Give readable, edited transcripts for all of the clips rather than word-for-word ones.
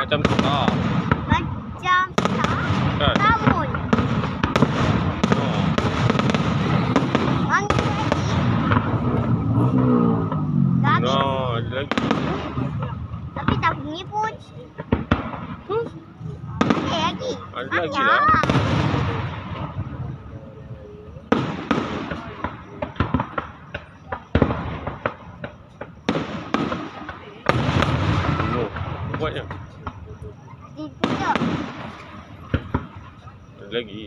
Macam star. Macam star. Kan? Namun. Oh. Wangi lagi. Gabi. No, ada lagi. Tapi tak bunyi pun. Ada lagi. Ada lagi lah. Oh, buatnya. Ditutup. Ada lagi.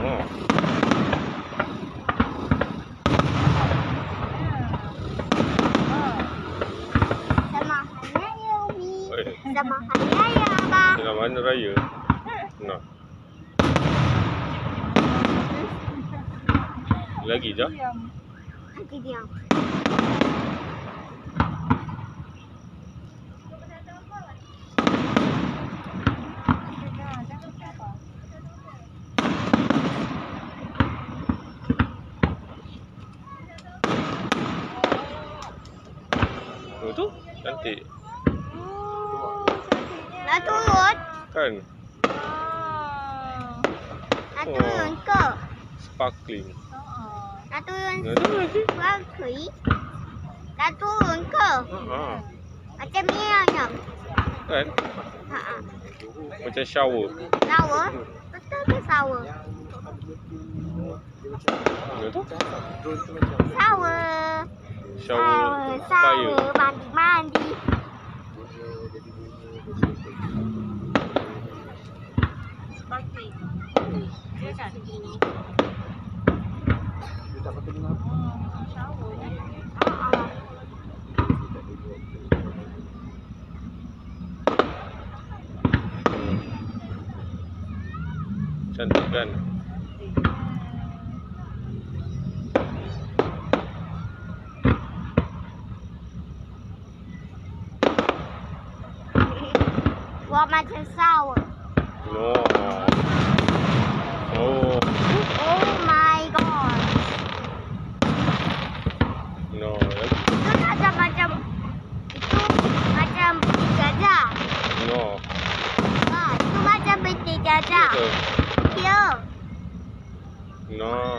Oh. Sama halnya ya Umi. Eh, Sama halnya ya Abah. dalam mana raya? Nah. Lagi je. Nanti diam. Oh tu cantik. Nak turun? Kan? Nak turun ke? Sparkling. Nak turun Ada lagi. sparkly? Nak turun ke? Ha. Macam ni aja. Kan? Ha. Macam shower. Shower? Betul ke shower? Ya tu? Shower. Shower fire. Shower. Mandi-mandi. Sparkling. Ya kan? Shower kan? Cantik kan? Buat macam shower. No. Oh. Oh my god. No. Itu macam itu macam peti gajah. No. Itu macam peti gajah. Ya. No.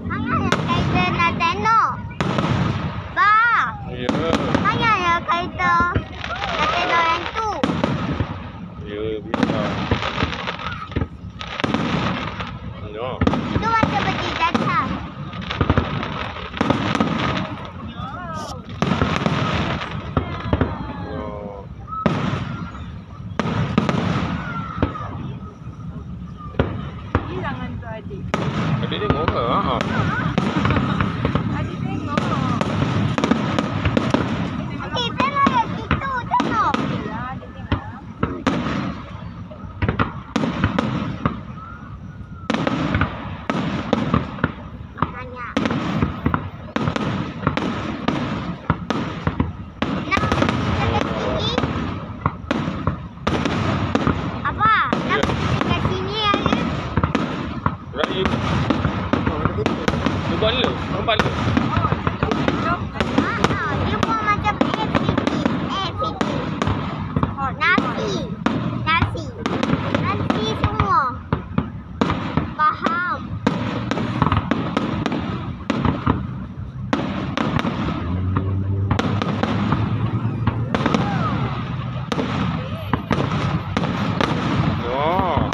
Hanya yang kereta nak tengok. Ba. Ya. Hanya yang kereta nak tengok yang tu. Ya, bisa. No. Itu macam peti gajah. No. Jangan tu adik. Adik tengok ke? Ha. Adik tengok. Adik tengok yang situ. Tengok. Ya, adik tengok. Hanya. Nak dekat sini. Apa? Nak dekat sini aja. Raya. Tu bala. Bala. Dia buat macam nasi. Nasi semua. Faham. No.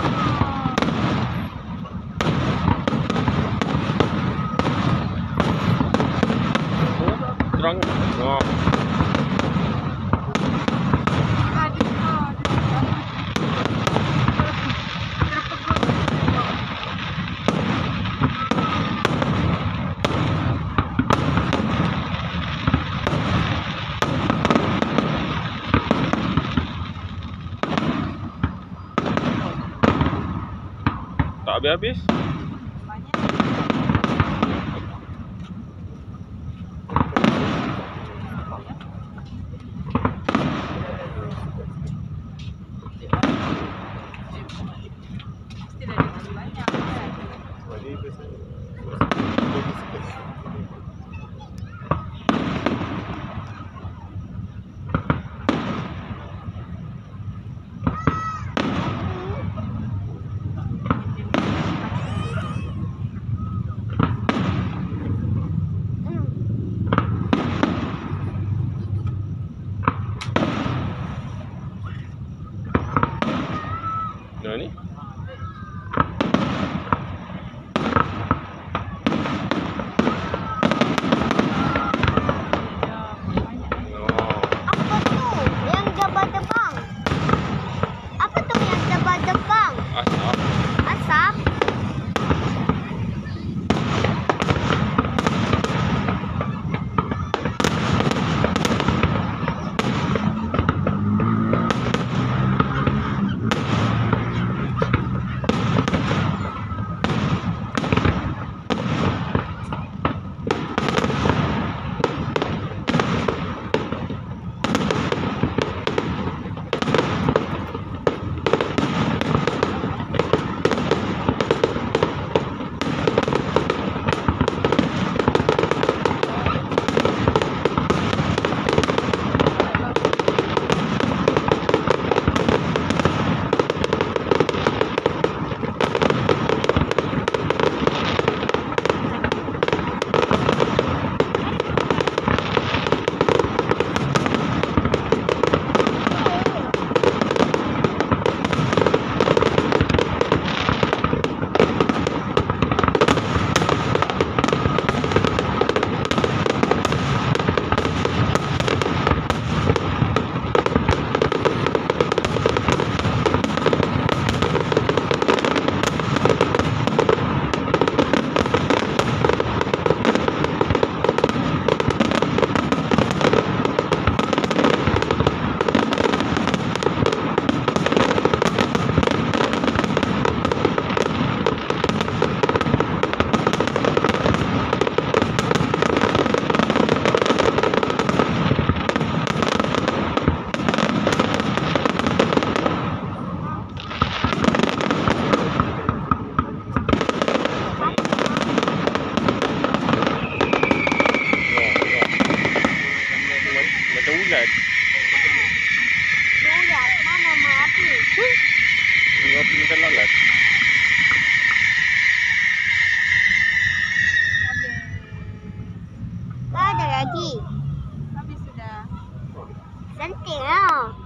Terang. No. Adik kau. Tak habis-habis. Banyak. Tengok pintar lalat. Habis. Ada lagi. Habis sudah. Cantik lah.